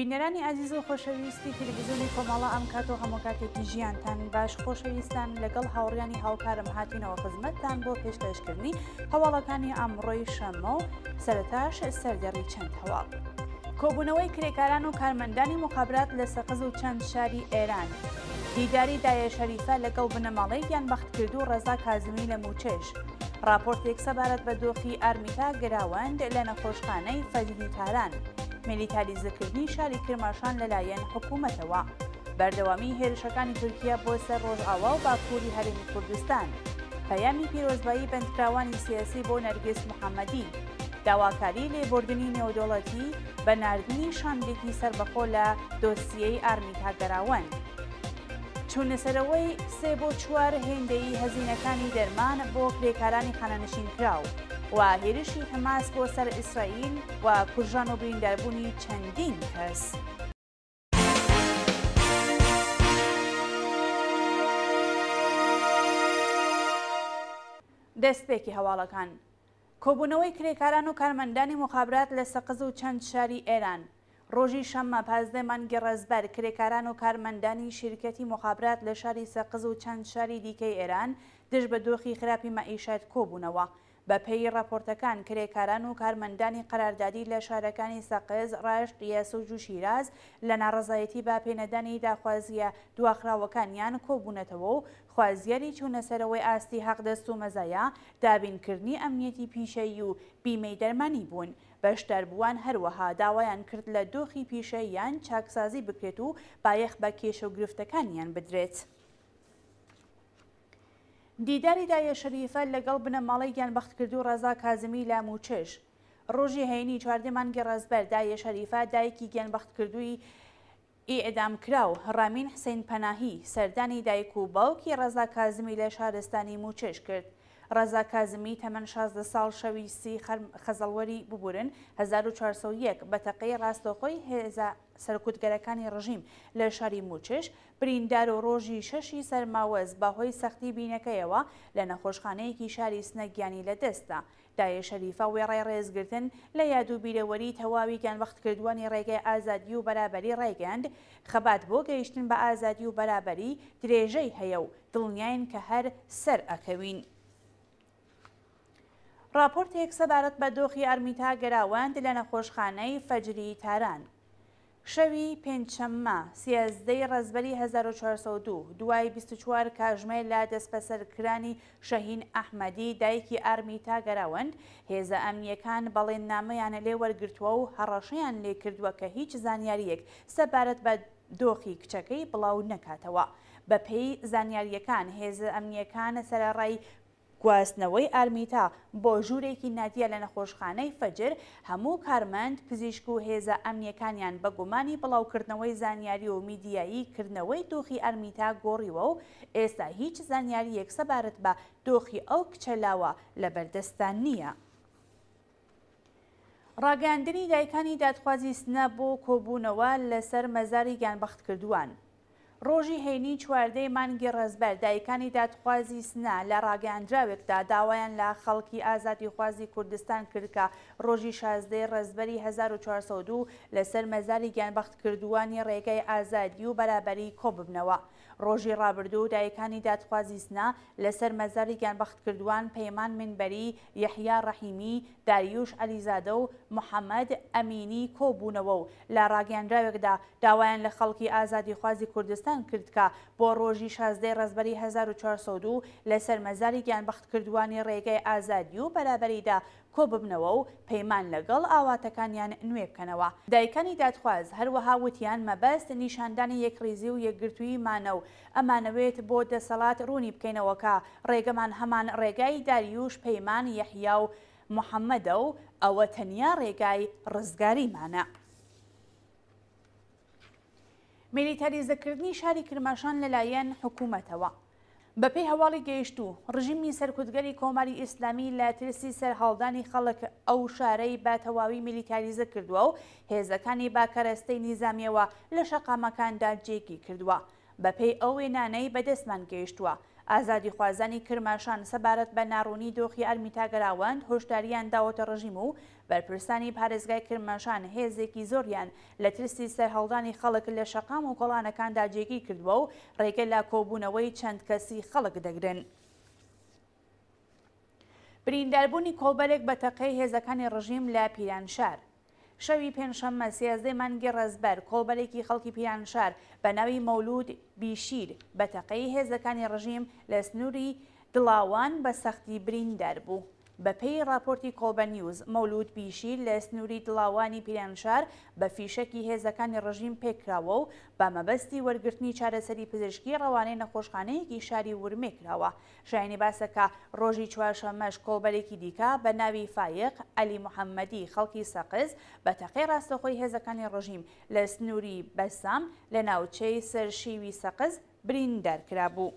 بینەرانی عزیز و خۆشەویستی تلڤیزیۆنی کۆمەڵە ئەم کات و هەموو کاتێکی ژیانتان باش خۆشەویستان لەگەڵ هاوڕیانی هاوکارم هاتینەوە خزمەتتان بۆ پێشکەشکردنی هەواڵەکانی ئەمڕۆی شەمە و سەرەتاش سەردەڕی چەند هەواڵ. کۆبوونەوەی کرێکاران و کارمەندانی مخابرات لە سەقز و چەند شاری ئێران. دیداری دایە شەریفە لەگەڵ بنەماڵەی گیانبەختکرد و ڕەزا کازمی لە موچێش. راپۆرتێک سەبارەت بە دۆخی ئارمیتا گراوەند لە نەخۆشخانەی فەجری تاران. میلیتاریزەکردنی شاری کرماشان لەلایەن حکوومەتەوە. بەردەوامی هێرشەکانی تورکیا بۆ سەر ڕۆژئاوا و باکووری هەرێمی کوردستان. پەیامی پیرۆزبایی بەندکراوانی سیاسی بۆ نەرگس محەممەدی. داواکاری لێبوردنی نێودەوڵەتی بە ناردنی شاندێکی سربەخۆ لە دۆسیەی ئارمیتا گەراوەند. چوونەسەرەوەی 3 بۆ 4 هێندەی هەزینەکانی دەرمان بۆ کرێکارانی خانەنشین کراو و هێرشی حماس بۆ سەر ئیسرائیل و کوژان و برینداربوونی چەندین کەس. دەستپێکی هەواڵەکان. کۆبوونەوەی کرێکاران و کارمەندانی مخابرات لە سەقز و چەند شاری ئێران. ڕۆژی شەممە 15 مانگی ڕێزبەر کرێکاران و کارمەندانی شیرکەتی مخابرات لە شاری سەقز و چەند شاری دیکەی ئێران دژ بە دۆخی خراپی مەعیشەت کۆبوونەوە. بە پێی راپۆرتەکان کرێکاران و کارمەندانی قەراردادی لە شارەکانی سەقز، ڕاشت، یاسوج و شیراز لە ناڕەزایەتی با پێنەدانی داخوازیە دواخراوەکانیان کۆبوونەتەوە و خوازیاری چوونەسەرەوەی ئاستی حەقدەست و مەزایە، دابینکردنی ئەمنیەتی پیشەیی و بیمەی دەرمانی بوون. بەشداربووان هەروەها داوایان کرد لە دۆخی پیشەییان چاکسازی بکرێت و بایەخ بە کێشە و گرفتەکانیان بدرێت. دیداری دایە شەریفە لەگەڵ بنەماڵەی گیانبەختکرد و ڕەزا کازمی لە موچێش. ڕۆژی هەینی 14 مانگی ڕێزبەر دایە شەریفە دایکی گیانبەختکردووی ئیعدامکراو ڕامین حسین پەناهی سەردانی دایک و باوکی ڕەزا کازمی لە شارستانی موچێش کرد. ڕەزا کازمی تەمەن 16 ساڵ شەویستی خەزەڵوەری ببورن 1401 بە تەقەی ڕاستەوخۆی هێزە سەرکوتگەرەکانی ڕژیم لە شاری موچێش بریندار و ڕۆژی 6 سەرماوەز بەهۆی سەختی بینەکەیەوە لە نەخۆشخانەیەکی شاری سنەگیانی لەدەستا. دایە شەریفە وێڕای ڕێزگرتن لە یادوبیرەوەری تەواوی گیانبەختکردووانی ڕێگای ئازادی و بەرابەری ڕێگەاند. خەبات بۆ گەیشتن بە ئازادی و بەرابەری درێژەی هەیە و دڵنیاین کە هەر سەر ئەکەوین. راپۆرتێک سەبارەت بە دۆخی ئارمیتا گەراوەند لە نەخۆشخانەی فەجری تاران. شەوی پێنجشەممە 13 ڕێزبەری 1402 دوای 24 کاتژمێر لە دەستبەسەرکرانی شەهین ئەحمەدی دایکی ئارمیتا گەراوەند. هێزە ئەمنیەکان بەڵێننامەیان لێ وەرگرتووە و هەڕەشەیان لێ کردووە کە هیچ زانیاریەک سەبارەت بە دۆخی کچەکەی بڵاو نەکاتەوە. بە پێی زانیاریەکان هێزە ئەمنیەکان سەرەڕای گواستنەوەی ئارمیتا بۆ ژوورێکی نادیە لە نەخۆشخانەی فەجر هەموو کارمەند پزیشک و هێزە ئەمنیەکانیان بە گومانی بڵاوکردنەوەی زانیاری و میدیایی کردنەوەی دۆخی ئارمیتا گۆڕیوە و ئێستا هیچ زانیاریەک سەبارەت بە دۆخی ئەو کچەلاوە لە بەردەستان نییە. ڕاگەاندنی دایکانی دادخوازی سنە بۆ کۆبوونەوە لەسەر مەزاری گیانبەختکردووان. ڕۆژی هەینی 14 مانگی ڕێزبەر دایکانی دادخوازی سنە لە ڕاگەاندراوێکدا داوایان لە خەڵکی ئازادی خوازی کوردستان کرد کە ڕۆژی 16 ڕێزبەری 1402 لەسەر مەزاری گیانبەختکردووانی ڕێگای ئازادی و بەرابەری کۆببنەوە. ڕۆژی ڕابردوو دایکانی دادخوازی سنە لەسەر مەزاری گیانبەختکردووان پەیمان منبەری، یەحیا ڕەحیمی، داریوش عەلیزادە و محەممەد ئەمینی کۆبوونەوە و لە ڕاگەاندراوێکدا داوایان لە خەڵکی ئازادی خوازی کوردستان کرد کە بۆ ڕۆژی 16 ڕێزبەری 1402 لەسەر مەزاری گیانبەختکردووانی ڕێگای ئازادی و بەرابەریدا کۆببنەوە و پەیمان لەگەڵ ئاواتەکانیان نوێ بکەنەوە. دایکانی دادخواز هەروەها وتیان مەبەست نیشاندانی یەکڕێزی و یەکگرتووی مانە و ئەمانەوێت بۆ دەسەڵات ڕوونی بکەینەوە کە ڕێگەمان هەمان ڕێگای داریوش، پەیمان، یەحیا و محەممەدە و ئەوە تەنیا ڕێگای ڕزگاریمانە. میلیتاریزەکردنی شاری کرماشان لەلایەن حکوومەتەوە. بەپێی هەواڵی گەیشتوو ڕژیمی سەرکوتگەری کۆماری ئیسلامی لە ترسی سەرهەڵدانی خەڵک ئەو شارەی بە تەواوی میلیتاریزە کردووە و هێزەکانی باکەرەستەی نیزامیەوە لە شەقامەکاندا جێگی کردووە. بەپێی ئەو وێنانەی بەدەستمان گەیشتووە ئازادی خوازانی کرماشان سەبارەت بە ناڕوونی دۆخی ئەرمیتا گەراوەند هۆشداریان داوەتە ڕژیم و بەرپرسانی پارێزگای کرماشان هێزێکی زۆریان لە ترسی سەرهەڵدانی خەڵک لە شەقام و گۆڵانەکاندا جێگیر کردووە و ڕێگە لە کۆبوونەوەی چەند کەسی خەڵک دەگرن. برینداربوونی کۆڵبەرێک بە تەقەی هێزەکانی ڕژیم لە پیرانشار. شەوی پێنجشەممە 13 مانگی ڕەزبەر کۆڵبەرێکی خەڵکی پیرانشار بە ناوی مەولود بیشیر بە تەقەی هێزەکانی ڕژیم لە سنووری دڵاوان بە سەختی بریندار بوو. بەپێی راپۆرتی کۆڵبە نیوز مەولود بیشیر لە سنووری دڵاوانی پیرانشار بە فیشەکی هێزەکانی ڕژیم پێکراوە و بە مەبەستی وەرگرتنی چارەسەری پزیشکی ڕەوانەی نەخۆشخانەیەکی شاری ورمێ کراوە. شایانی باسەکە ڕۆژی چوارشەممەش کۆڵبەرێکی دیکە بە ناوی فایق عەلی موحەممەدی خەڵکی سەقز بە تەقەی ڕاستەخۆی هێزەکانی ڕژیم لە سنووری بەسام لە ناوچەی سەرشیوی سەقز بریندار کرابوو.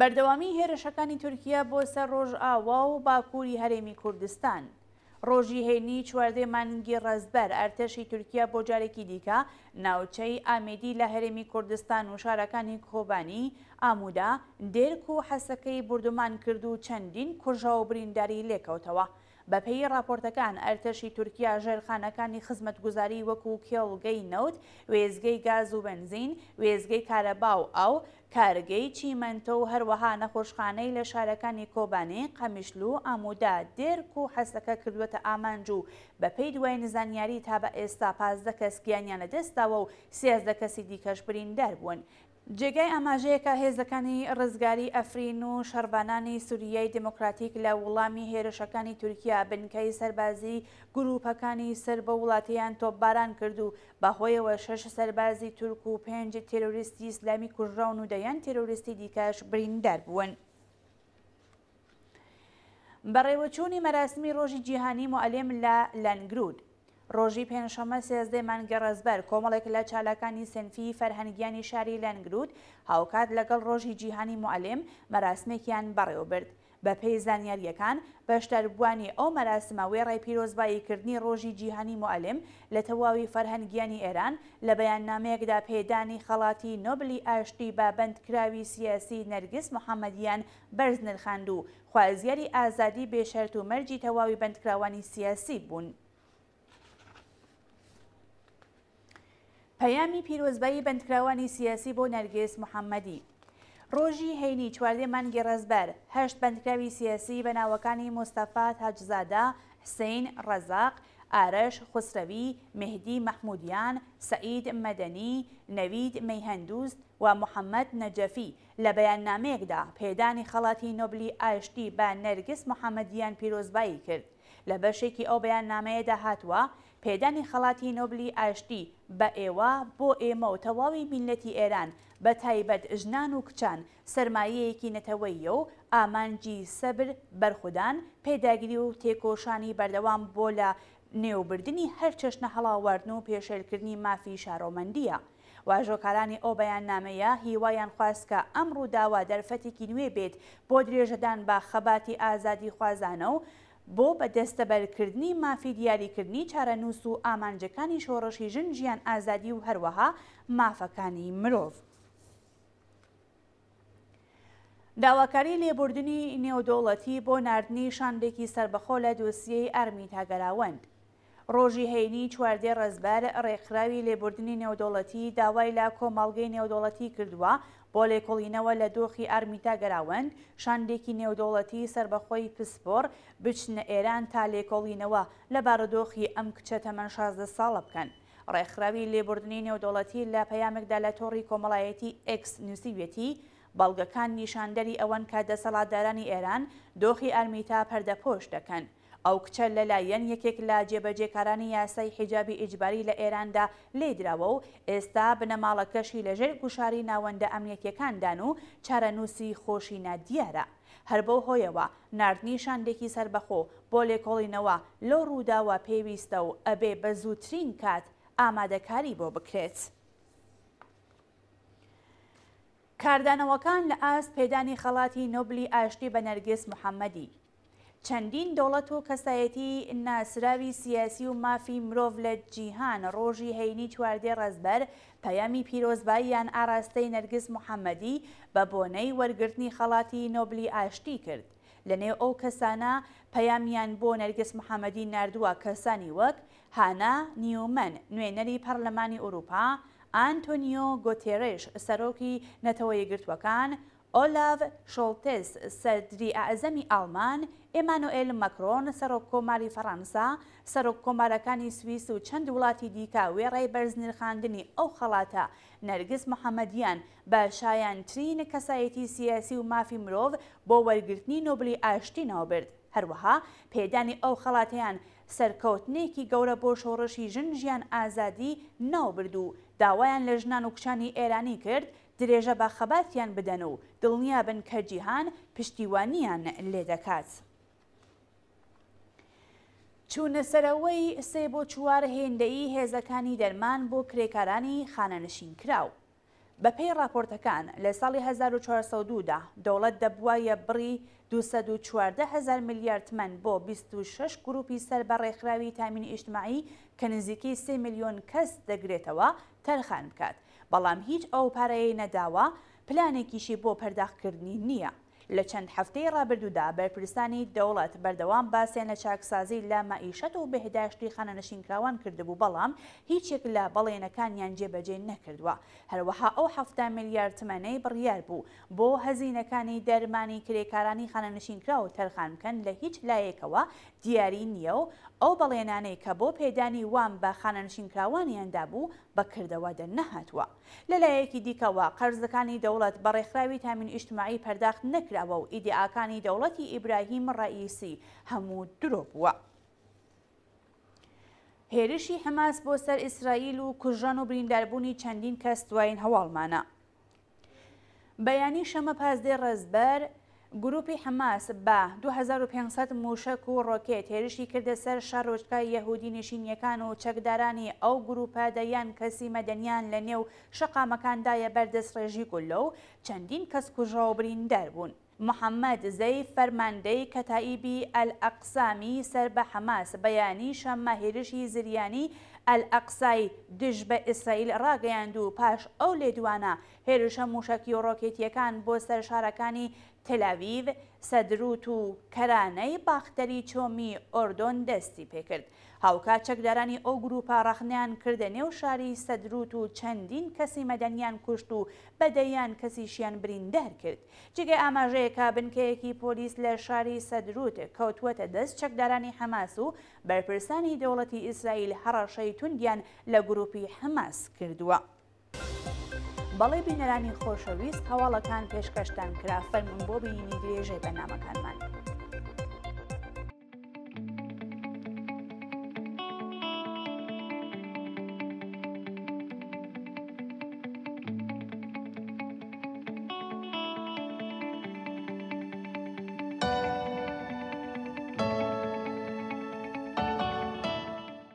بەردەوامی هێرشەکانی تورکیا بۆ سەر ڕۆژئاوا و باکووری هەرێمی کوردستان. ڕۆژی هێنی 14 مانگی ڕەزبەر ئەرتەشی تورکیا بۆ جارێکی دیکە ناوچەی ئامێدی لە هەرێمی کوردستان و شارەکانی کۆبانی، ئامودا، دێرک و حەسەکەی بردومان کرد و چەندین کوژە و برینداری لێکەوتەوە. بەپێی راپۆرتەکان ئەرتەشی تورکیا ژێرخانەکانی خزمەتگوزاری وەکو کێڵگەی نەوت، وێزگەی گاز و بنزین، وێزگەی کارەبا و ئاو، کارگەی چیمەنتە و هەروەها نەخۆشخانەی لە شارەکانی کۆبانێ، قەمیشلو، ئامودا، دێرک و حەسەکە کردووەتە ئامانج و بەپێی دوای نزانیاری تا بە ئێستا 15 کەس گیانیان لەدەستاوە و 13 کەسی دیکەش بریندار بوون. جێگای ئاماژەیەکە هێزەکانی ڕزگاری ئەفرین و شەڕبانانی سووریای دموکراتیک لە وەڵامی هێرشەکانی تورکیا بنکەی سەربازی گروپەکانی سەر بە وڵاتیان تۆپباران کرد و بەهۆیەوە 6 سەربازی تورک و 5 تێرۆریستی ئیسلامی کوژراون و دەیان تێرۆریستی دیکەش بریندار بوون. بەڕێوەچوونی مەراسمی ڕۆژی جیهانی موعەلیم لە لەنگرود. ڕۆژی پێنجشەممە 13 مانگی ڕەزبەر کۆمەڵێک لە چالاکانی سنفی فەرهەنگیانی شاری لەنگرود هاوکات لەگەڵ ڕۆژی جیهانی موعەلیم مەراسمێکیان بەڕێوەبرد. بەپێی زانیاریەکان بەشداربووانی ئەو مەراسمە وێڕای پیرۆزباییکردنی ڕۆژی جیهانی موعەلیم لە تەواوی فەرهەنگیانی ئێران لە بەیاننامەیەکدا پێدانی خەڵاتی نۆبلی ئاشتی بە بەندکراوی سیاسی نەرگس محەممەدیان بەرز نرخاند و خوازیاری ئازادی بێشەرت و مەرجی تەواوی بەندکراوانی سیاسی بوون. پەیامی پیرۆزبایی بەندکراوانی سیاسی بۆ نەرگس محەممەدی. ڕۆژی هەینی 14 مانگی ڕەزبەر 8 بەندکراوی سیاسی بە ناوەکانی مۆستەفا تاجزادە، حسین ڕەزاق، ئارەش خوسرەوی، مهدی مەحمودیان، سەعید مەدەنی، نەوید مەیهەندوست و محەممەد نەجەفی لە بەیاننامەیەکدا پێدانی خەڵاتی نۆبلی ئاشتی بە نەرگس محەممەدیان پیرۆزبایی کرد. لە بەشێکی ئەو بەیاننامەیەدا هاتووە پێدانی خەڵاتی نۆبلی ئاشتی بە ئێوە بۆ ئێمە و تەواوی میلەتی ئێران بە تایبەت ژنان و کچان سەرمایەیەکی نەتەوەیە و ئامانجی سەبر بەرخودان، پێداگیری و تێکۆشانی بەردەوام بۆ لە نێوبردننی هەر چەشنە هەڵاوەردن و پێشێلکردنی مافی شارۆمەندیە. واژۆکارانی ئەو بەیاننامەیە هیوایان خواست کە ئەم ڕووداوە دەرفەتێکی نوێ بێت بۆ درێژەدان بە خەباتی ئازادی خوازانە و بۆ بەدەستەبەرکردنی مافی دیاریکردنی چارەنووس و ئامانجەکانی شۆڕشی ژن، ژیان ئازادی و هەروەها مافەکانی مرۆڤ. داواکاری لێبوردنی نێودەوڵەتی بۆ ناردنی شاندێکی سربەخۆ لە دۆسیەی ئەرمیتا گەراوەند. ڕۆژی هەینی 14 ڕەزبەر ڕێکخراوی لێبوردنی نێودەوڵەتی داوای لە کۆمەڵگەی نێودەوڵەتی کردووە بۆ لێکۆڵینەوە لە دۆخی ئەرمیتا گەراوەند شاندێکی نێودەوڵەتی سربەخۆی پسپۆر بچنە ئێران تا لێکۆڵینەوە لە بارودۆخی ئەم کچە تەمەن 16 ساڵە بکەن. ڕێکخراوی لێبوردنی نێودەوڵەتی لە پەیامێکدا لە تۆڕی کۆمەڵایەتی ئێکس نووسیوێتی بەڵگەکان نیشاندەری ئەوەن کە دەسەڵاتدارانی ئێران دۆخی ئەرمیتا پەردەپۆش دەکەن. ئەو کچە لەلایەن یەکێک لە جێبەجێکارانی یاسای حیجابی ئیجباری لە ئێراندا لێدراوە و ئێستا بنەماڵەکەشی لەژێر گوشاری ناوەندە ئەمنیەتیەکاندان و چارەنووسی خۆشینە دیارە. هەر بەو هۆیەوە ناردنی شاندێکی سربەخۆ بۆ لێکۆڵینەوە لۆ ڕووداوە پێویستە و ئەبێ بە زووترین کات ئامادەکاری بۆ بکرێت. کاردانەوەکان لە ئاست پێدانی خەڵاتی نۆبلی ئاشتی بە نەرگس محەممەدی. چەندین دەوڵەت و کەسایەتی ناسراوی سیاسی و مافی مرۆڤ لە جیهان ڕۆژی هەینی چواردەی ڕەزبەر پەیامی پیرۆزباییان ئاراستەی نەرگس محەممەدی بە بۆنەی وەرگرتنی خەڵاتی نۆبلی ئاشتی کرد. لەنێو ئەو کەسانە پەیامیان بۆ نەرگس محەممەدی ناردووە کەسانی وەک هانا نیومەن نوێنەری پەرلەمانی ئوروپا، ئانتۆنیۆ گۆتێرێش سەرۆکی نەتەوە یەکگرتووەکان، ئۆلاڤ شۆڵتێس سەردری ئەعزەمی ئاڵمان، ئێمانوئێل مەکرۆن سەرۆک کۆماری فەڕەنسا، سەرۆک کۆمارەکانی سویس و چەند وڵاتی دیکە وێڕای بەرزنرخاندنی ئەو خەڵاتە نەرگس محەممەدیان بە شایانترین کەسایەتی سیاسی و مافی مرۆڤ بۆ وەرگرتنی نۆبلی ئاشتی ناوبرد. هەروەها پێدانی ئەو خەڵاتیان سەرکەوتنێکی گەورە بۆ شۆڕشی ژن ئازادی ناوبرد و داوایان لە ژنان و کچانی ئێرانی کرد درێژە بە خەباتیان بدەن و دڵنیابن کە جیهان پشتیوانیان لێ دەکات. چوونەسەرەوەی 3 بۆ 4 هێندەیی هێزەکانی دەرمان بۆ کرێکارانی خانەنشین کراو. بەپێی راپۆرتەکان لە ساڵی 1402دا دەوڵەت دەبوایە بڕی 214,000 میلیارد تمەن بۆ 26 گروپی سەر بە ڕێکخراوی تامینی ئیجتماعی کە نزیکەی 3 ملیۆن کەس دەگرێتەوە تەرخان بکات، بەڵام هیچ ئەو پارەیە نەداوە پلانێکیشی بۆ پەرداخکردنی نییە. لە چەند هەفتەی ڕابردوودا بەرپرسانی دەوڵەت بەردەوام باسییان لە چاکسازی لە مەئیشەت و بەهداشتی خانەنشینکراوان کردبوو، بەڵام هیچێک لە بەڵێنەکانیان جێبەجێ نەکردووە. هەروەها ئەو 7 میلیارد تمەنەی بڕیار بوو بۆ هەزینەکانی دەرمانی کرێکارانی خانەنشینکراو تەرخان بکەن لە هیچ لایەکەوە دیاری نییە و ئەو بەڵێنانەی کە بۆ پێدانی وام بە خانەنشینکراوانیاندا بوو بەکردەوە دەرنەهاتووە. لەلایەکی دیکەوە قەرزەکانی دەوڵەت بە ڕێکخراوی تامین ئیجتماعی پەرداخت نەکراوە و ئیدعاکانی دەوڵەتی ئیبراهیم ڕەئیسی هەموو درۆ بووە. هێرشی حەماس بۆ سەر ئیسرائیل و کوژان و برینداربوونی چەندین کەس دوایین هەواڵمانە. بەیانی شەمە پازدەی ڕەزبەر گروپی حەماس بە 2500 موشک و ڕۆکێت هێرشی کردە سەر شارۆچکای یەهودی نشینیەکان و چەکدارانی ئەو گروپە دەیان کەسی مەدەنیان لە نێو شەقامەکاندایە بەردەست ڕێژی گولە و چەندین کەس کوژا و بریندار بوون. محەممەد زەیف فەرماندەی کەتائیبی ئەلئەقسامی سەر بە حەماس بەیانی شەمە هێرشی زریانی ئەلئەقسای دژ بە ئیسرائیل ڕاگەیاند و پاش ئەو لێدوانە هێرشە موشکی و ڕۆکێتیەکان بۆ سەر شارەکانی تەل‌ئاڤیڤ، سەدروت و کەرانەی باختەری چۆمی ئۆردۆن دەستی پێکرد. هاوکات چەکدارانی ئەو گروپە ڕەخنیان کردە نێو شاری سەدروت و چەندین کەسی مەدەنیان کوشت و بەدەیان کەسیشیان بریندار کرد. جگە ئاماژەیەکە بنکەیەکی پۆلیس لە شاری سەدروت کەوتووەتە دەست چەکدارانی حەماس و بەرپرسانی دەوڵەتی ئیسرائیل هەڕەشەی توندیان لە گروپی حەماس کردووە. بەڵێ بینەرانی خۆشەویست هەواڵەکان پێشکەشتان کرا، فەرمون بۆ بینینی درێژەی بەرنامەکانمان.